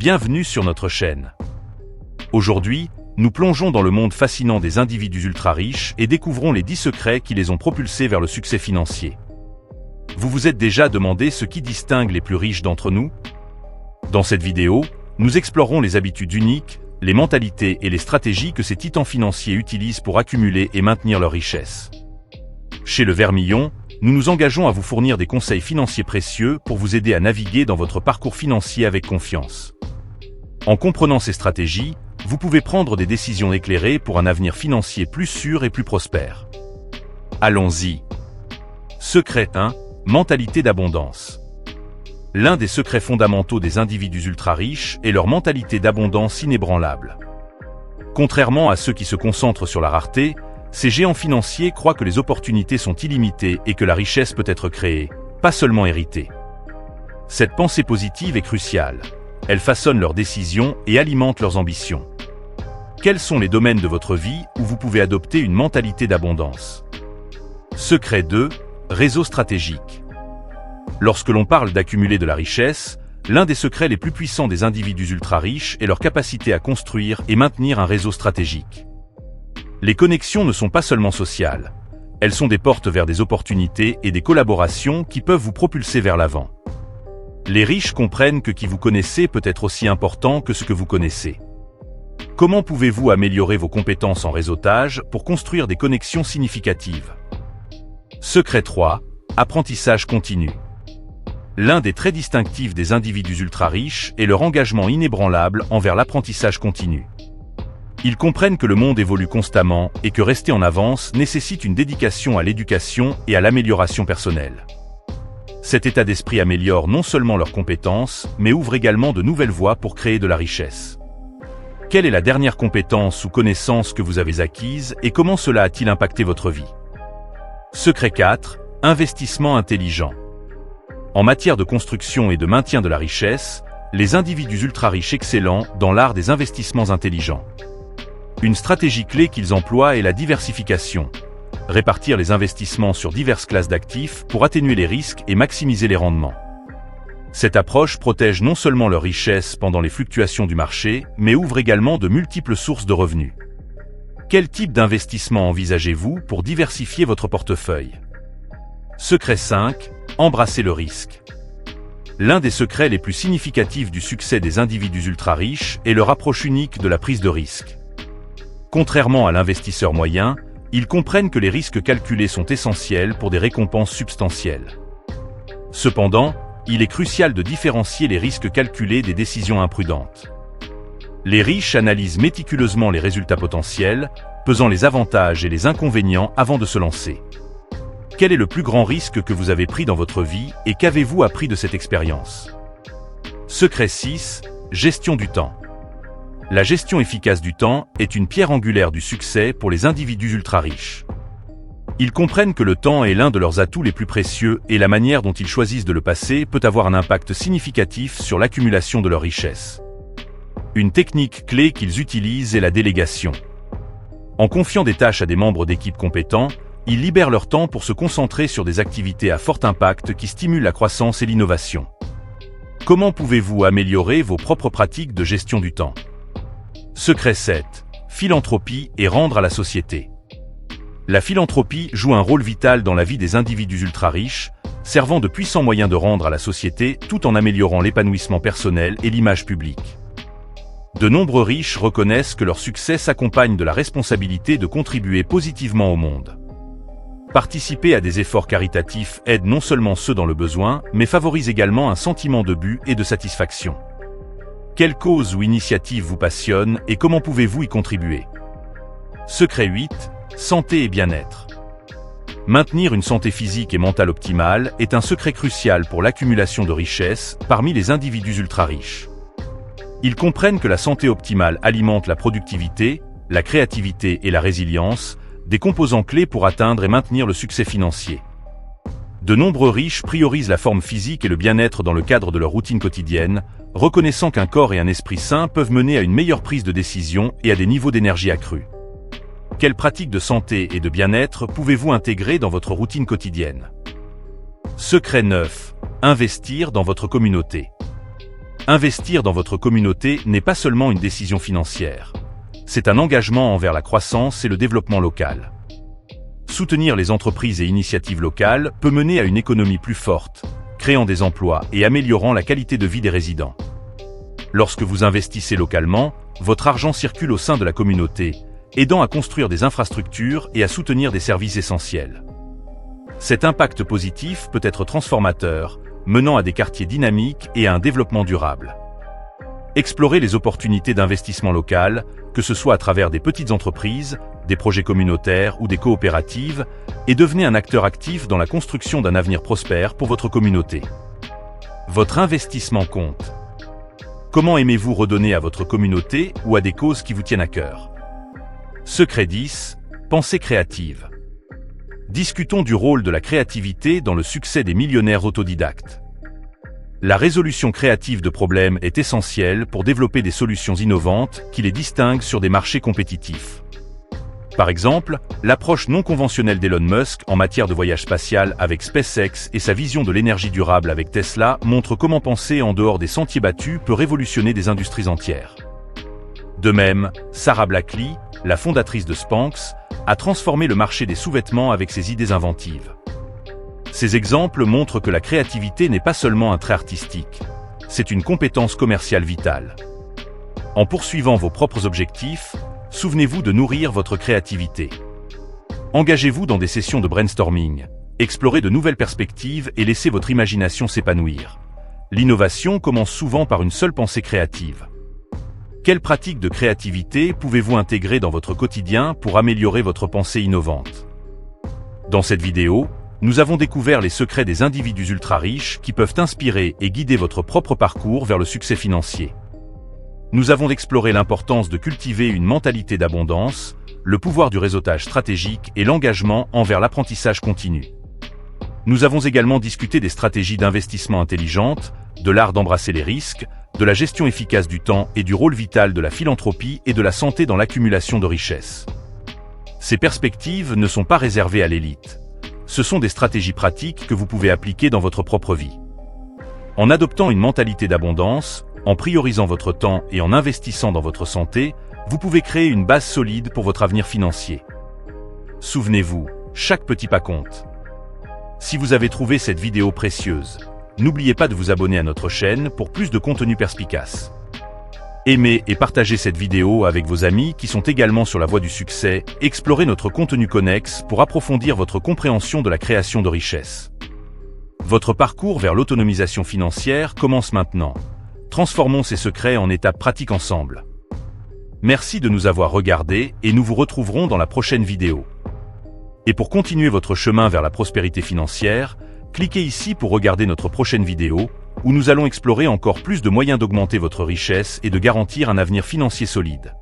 Bienvenue sur notre chaîne. Aujourd'hui, nous plongeons dans le monde fascinant des individus ultra riches et découvrons les 10 secrets qui les ont propulsés vers le succès financier. Vous vous êtes déjà demandé ce qui distingue les plus riches d'entre nous? Dans cette vidéo, nous explorerons les habitudes uniques, les mentalités et les stratégies que ces titans financiers utilisent pour accumuler et maintenir leur richesse. Chez Le Vermillon, nous nous engageons à vous fournir des conseils financiers précieux pour vous aider à naviguer dans votre parcours financier avec confiance. En comprenant ces stratégies, vous pouvez prendre des décisions éclairées pour un avenir financier plus sûr et plus prospère. Allons-y. Secret 1. Mentalité d'abondance. L'un des secrets fondamentaux des individus ultra riches est leur mentalité d'abondance inébranlable. Contrairement à ceux qui se concentrent sur la rareté, ces géants financiers croient que les opportunités sont illimitées et que la richesse peut être créée, pas seulement héritée. Cette pensée positive est cruciale. Elle façonne leurs décisions et alimente leurs ambitions. Quels sont les domaines de votre vie où vous pouvez adopter une mentalité d'abondance? Secret 2. Réseau stratégique. Lorsque l'on parle d'accumuler de la richesse, l'un des secrets les plus puissants des individus ultra riches est leur capacité à construire et maintenir un réseau stratégique. Les connexions ne sont pas seulement sociales. Elles sont des portes vers des opportunités et des collaborations qui peuvent vous propulser vers l'avant. Les riches comprennent que qui vous connaissez peut être aussi important que ce que vous connaissez. Comment pouvez-vous améliorer vos compétences en réseautage pour construire des connexions significatives? Secret 3. Apprentissage continu. L'un des traits distinctifs des individus ultra riches est leur engagement inébranlable envers l'apprentissage continu. Ils comprennent que le monde évolue constamment et que rester en avance nécessite une dédication à l'éducation et à l'amélioration personnelle. Cet état d'esprit améliore non seulement leurs compétences, mais ouvre également de nouvelles voies pour créer de la richesse. Quelle est la dernière compétence ou connaissance que vous avez acquise et comment cela a-t-il impacté votre vie? Secret 4. Investissement intelligent. En matière de construction et de maintien de la richesse, les individus ultra riches excellent dans l'art des investissements intelligents. Une stratégie clé qu'ils emploient est la diversification. Répartir les investissements sur diverses classes d'actifs pour atténuer les risques et maximiser les rendements. Cette approche protège non seulement leur richesse pendant les fluctuations du marché, mais ouvre également de multiples sources de revenus. Quel type d'investissement envisagez-vous pour diversifier votre portefeuille? Secret 5. Embrasser le risque. L'un des secrets les plus significatifs du succès des individus ultra riches est leur approche unique de la prise de risque. Contrairement à l'investisseur moyen, ils comprennent que les risques calculés sont essentiels pour des récompenses substantielles. Cependant, il est crucial de différencier les risques calculés des décisions imprudentes. Les riches analysent méticuleusement les résultats potentiels, pesant les avantages et les inconvénients avant de se lancer. Quel est le plus grand risque que vous avez pris dans votre vie et qu'avez-vous appris de cette expérience? Secret 6. Gestion du temps. La gestion efficace du temps est une pierre angulaire du succès pour les individus ultra riches. Ils comprennent que le temps est l'un de leurs atouts les plus précieux et la manière dont ils choisissent de le passer peut avoir un impact significatif sur l'accumulation de leur richesse. Une technique clé qu'ils utilisent est la délégation. En confiant des tâches à des membres d'équipe compétents, ils libèrent leur temps pour se concentrer sur des activités à fort impact qui stimulent la croissance et l'innovation. Comment pouvez-vous améliorer vos propres pratiques de gestion du temps? Secret 7. Philanthropie et rendre à la société. La philanthropie joue un rôle vital dans la vie des individus ultra riches, servant de puissants moyens de rendre à la société tout en améliorant l'épanouissement personnel et l'image publique. De nombreux riches reconnaissent que leur succès s'accompagne de la responsabilité de contribuer positivement au monde. Participer à des efforts caritatifs aide non seulement ceux dans le besoin, mais favorise également un sentiment de but et de satisfaction. Quelle cause ou initiative vous passionne et comment pouvez-vous y contribuer? Secret 8. Santé et bien-être. Maintenir une santé physique et mentale optimale est un secret crucial pour l'accumulation de richesses parmi les individus ultra riches. Ils comprennent que la santé optimale alimente la productivité, la créativité et la résilience, des composants clés pour atteindre et maintenir le succès financier. De nombreux riches priorisent la forme physique et le bien-être dans le cadre de leur routine quotidienne, reconnaissant qu'un corps et un esprit sains peuvent mener à une meilleure prise de décision et à des niveaux d'énergie accrus. Quelles pratiques de santé et de bien-être pouvez-vous intégrer dans votre routine quotidienne? Secret 9. Investir dans votre communauté. Investir dans votre communauté n'est pas seulement une décision financière. C'est un engagement envers la croissance et le développement local. Soutenir les entreprises et initiatives locales peut mener à une économie plus forte, créant des emplois et améliorant la qualité de vie des résidents. Lorsque vous investissez localement, votre argent circule au sein de la communauté, aidant à construire des infrastructures et à soutenir des services essentiels. Cet impact positif peut être transformateur, menant à des quartiers dynamiques et à un développement durable. Explorez les opportunités d'investissement local, que ce soit à travers des petites entreprises, des projets communautaires ou des coopératives, et devenez un acteur actif dans la construction d'un avenir prospère pour votre communauté. Votre investissement compte. Comment aimez-vous redonner à votre communauté ou à des causes qui vous tiennent à cœur? Secret 10. Pensée créative. Discutons du rôle de la créativité dans le succès des millionnaires autodidactes. La résolution créative de problèmes est essentielle pour développer des solutions innovantes qui les distinguent sur des marchés compétitifs. Par exemple, l'approche non conventionnelle d'Elon Musk en matière de voyage spatial avec SpaceX et sa vision de l'énergie durable avec Tesla montrent comment penser en dehors des sentiers battus peut révolutionner des industries entières. De même, Sarah Blackley, la fondatrice de Spanx, a transformé le marché des sous-vêtements avec ses idées inventives. Ces exemples montrent que la créativité n'est pas seulement un trait artistique, c'est une compétence commerciale vitale. En poursuivant vos propres objectifs, souvenez-vous de nourrir votre créativité. Engagez-vous dans des sessions de brainstorming, explorez de nouvelles perspectives et laissez votre imagination s'épanouir. L'innovation commence souvent par une seule pensée créative. Quelles pratiques de créativité pouvez-vous intégrer dans votre quotidien pour améliorer votre pensée innovante? Dans cette vidéo, nous avons découvert les secrets des individus ultra riches qui peuvent inspirer et guider votre propre parcours vers le succès financier. Nous avons exploré l'importance de cultiver une mentalité d'abondance, le pouvoir du réseautage stratégique et l'engagement envers l'apprentissage continu. Nous avons également discuté des stratégies d'investissement intelligentes, de l'art d'embrasser les risques, de la gestion efficace du temps et du rôle vital de la philanthropie et de la santé dans l'accumulation de richesses. Ces perspectives ne sont pas réservées à l'élite. Ce sont des stratégies pratiques que vous pouvez appliquer dans votre propre vie. En adoptant une mentalité d'abondance, en priorisant votre temps et en investissant dans votre santé, vous pouvez créer une base solide pour votre avenir financier. Souvenez-vous, chaque petit pas compte. Si vous avez trouvé cette vidéo précieuse, n'oubliez pas de vous abonner à notre chaîne pour plus de contenu perspicace. Aimez et partagez cette vidéo avec vos amis qui sont également sur la voie du succès. Explorez notre contenu connexe pour approfondir votre compréhension de la création de richesses. Votre parcours vers l'autonomisation financière commence maintenant. Transformons ces secrets en étapes pratiques ensemble. Merci de nous avoir regardés et nous vous retrouverons dans la prochaine vidéo. Et pour continuer votre chemin vers la prospérité financière, cliquez ici pour regarder notre prochaine vidéo, où nous allons explorer encore plus de moyens d'augmenter votre richesse et de garantir un avenir financier solide.